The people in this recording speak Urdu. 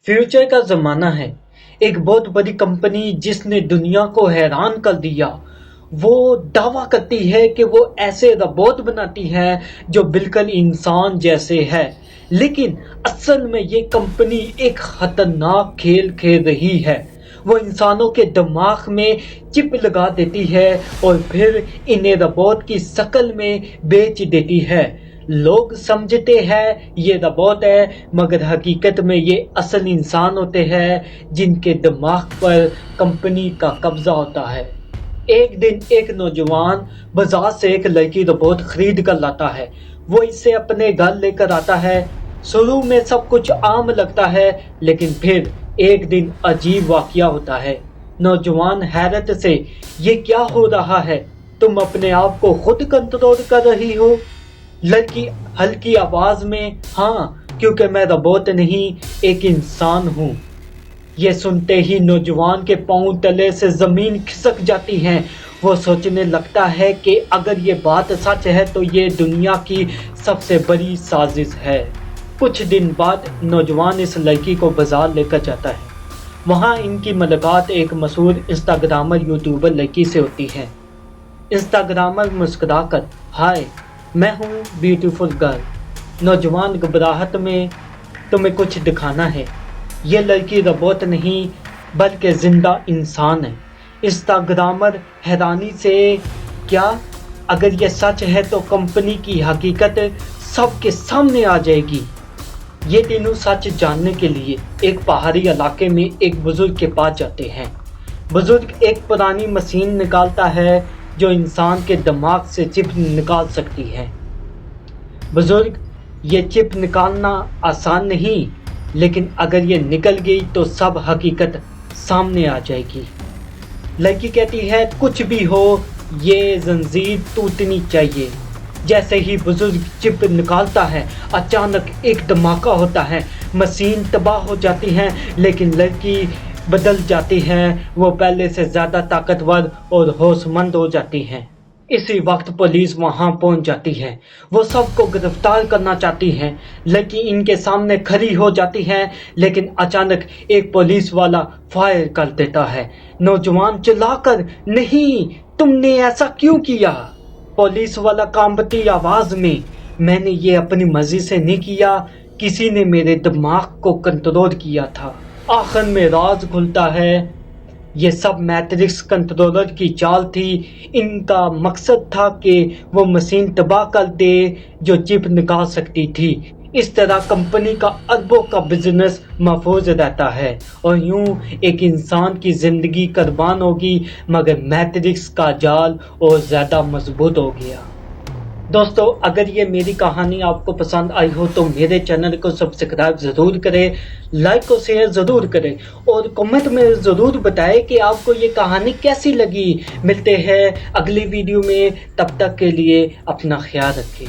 فیوچر کا زمانہ ہے۔ ایک بہت بڑی کمپنی جس نے دنیا کو حیران کر دیا، وہ دعویٰ کرتی ہے کہ وہ ایسے روبوٹ بناتی ہے جو بالکل انسان جیسے ہے، لیکن اصل میں یہ کمپنی ایک خطرناک کھیل کھیل رہی ہے۔ وہ انسانوں کے دماغ میں چپ لگا دیتی ہے اور پھر انہیں روبوٹ کی شکل میں بیچ دیتی ہے۔ لوگ سمجھتے ہیں یہ روبوٹ ہے، مگر حقیقت میں یہ اصل انسان ہوتے ہیں جن کے دماغ پر کمپنی کا قبضہ ہوتا ہے۔ ایک دن ایک نوجوان بازار سے ایک لڑکی روبوٹ خرید کر لاتا ہے۔ وہ اسے اپنے گھر لے کر آتا ہے۔ شروع میں سب کچھ عام لگتا ہے، لیکن پھر ایک دن عجیب واقعہ ہوتا ہے۔ نوجوان حیرت سے، یہ کیا ہو رہا ہے؟ تم اپنے آپ کو خود کنٹرول کر رہی ہو؟ لڑکی ہلکی آواز میں، ہاں، کیونکہ میں روبوٹ نہیں، ایک انسان ہوں۔ یہ سنتے ہی نوجوان کے پاؤں تلے سے زمین کھسک جاتی ہے۔ وہ سوچنے لگتا ہے کہ اگر یہ بات سچ ہے تو یہ دنیا کی سب سے بڑی سازش ہے۔ کچھ دن بعد نوجوان اس لڑکی کو بازار لے کر جاتا ہے۔ وہاں ان کی ملاقات ایک مشہور انسٹاگرامر یوٹیوبر لڑکی سے ہوتی ہے۔ انسٹاگرامر مسکرا کر، ہائے، میں ہوں بیوٹیفل گرل۔ نوجوان گھبراہٹ میں، تمہیں کچھ دکھانا ہے؟ یہ لڑکی روبوٹ نہیں بلکہ زندہ انسان ہے۔ انسٹاگرامر حیرانی سے، کیا؟ اگر یہ سچ ہے تو کمپنی کی حقیقت سب کے سامنے آ جائے گی۔ یہ تینوں سچ جاننے کے لیے ایک پہاڑی علاقے میں ایک بزرگ کے پاس جاتے ہیں۔ بزرگ ایک پرانی مشین نکالتا ہے جو انسان کے دماغ سے چپ نکال سکتی ہے۔ بزرگ، یہ چپ نکالنا آسان نہیں، لیکن اگر یہ نکل گئی تو سب حقیقت سامنے آ جائے گی۔ لڑکی کہتی ہے، کچھ بھی ہو، یہ زنجیر ٹوٹنی چاہیے۔ جیسے ہی بزرگ چپ نکالتا ہے، اچانک ایک دھماکہ ہوتا ہے، مشین تباہ ہو جاتی ہے، لیکن لڑکی بدل جاتی ہے۔ وہ پہلے سے زیادہ طاقتور اور ہوش مند ہو جاتی ہے۔ اسی وقت پولیس وہاں پہنچ جاتی ہے۔ وہ سب کو گرفتار کرنا چاہتی ہے۔ لڑکی ان کے سامنے کھڑی ہو جاتی ہے، لیکن اچانک ایک پولیس والا فائر کر دیتا ہے۔ نوجوان چلا کر، نہیں، تم نے ایسا کیوں کیا؟ پولیس والا کانپتی آواز میں، میں نے یہ اپنی مرضی سے نہیں کیا، کسی نے میرے دماغ کو کنٹرول کیا تھا۔ آخر میں راز کھلتا ہے، یہ سب میٹرکس کنٹرولر کی چال تھی۔ ان کا مقصد تھا کہ وہ مشین تباہ کر دے جو چپ نکال سکتی تھی۔ اس طرح کمپنی کا اربوں کا بزنس محفوظ رہتا ہے، اور یوں ایک انسان کی زندگی قربان ہوگی، مگر میٹرکس کا جال اور زیادہ مضبوط ہو گیا۔ دوستو، اگر یہ میری کہانی آپ کو پسند آئی ہو تو میرے چینل کو سبسکرائب ضرور کریں، لائک اور شیئر ضرور کریں، اور کمنٹ میں ضرور بتائیں کہ آپ کو یہ کہانی کیسی لگی۔ ملتے ہیں اگلی ویڈیو میں، تب تک کے لیے اپنا خیال رکھیں۔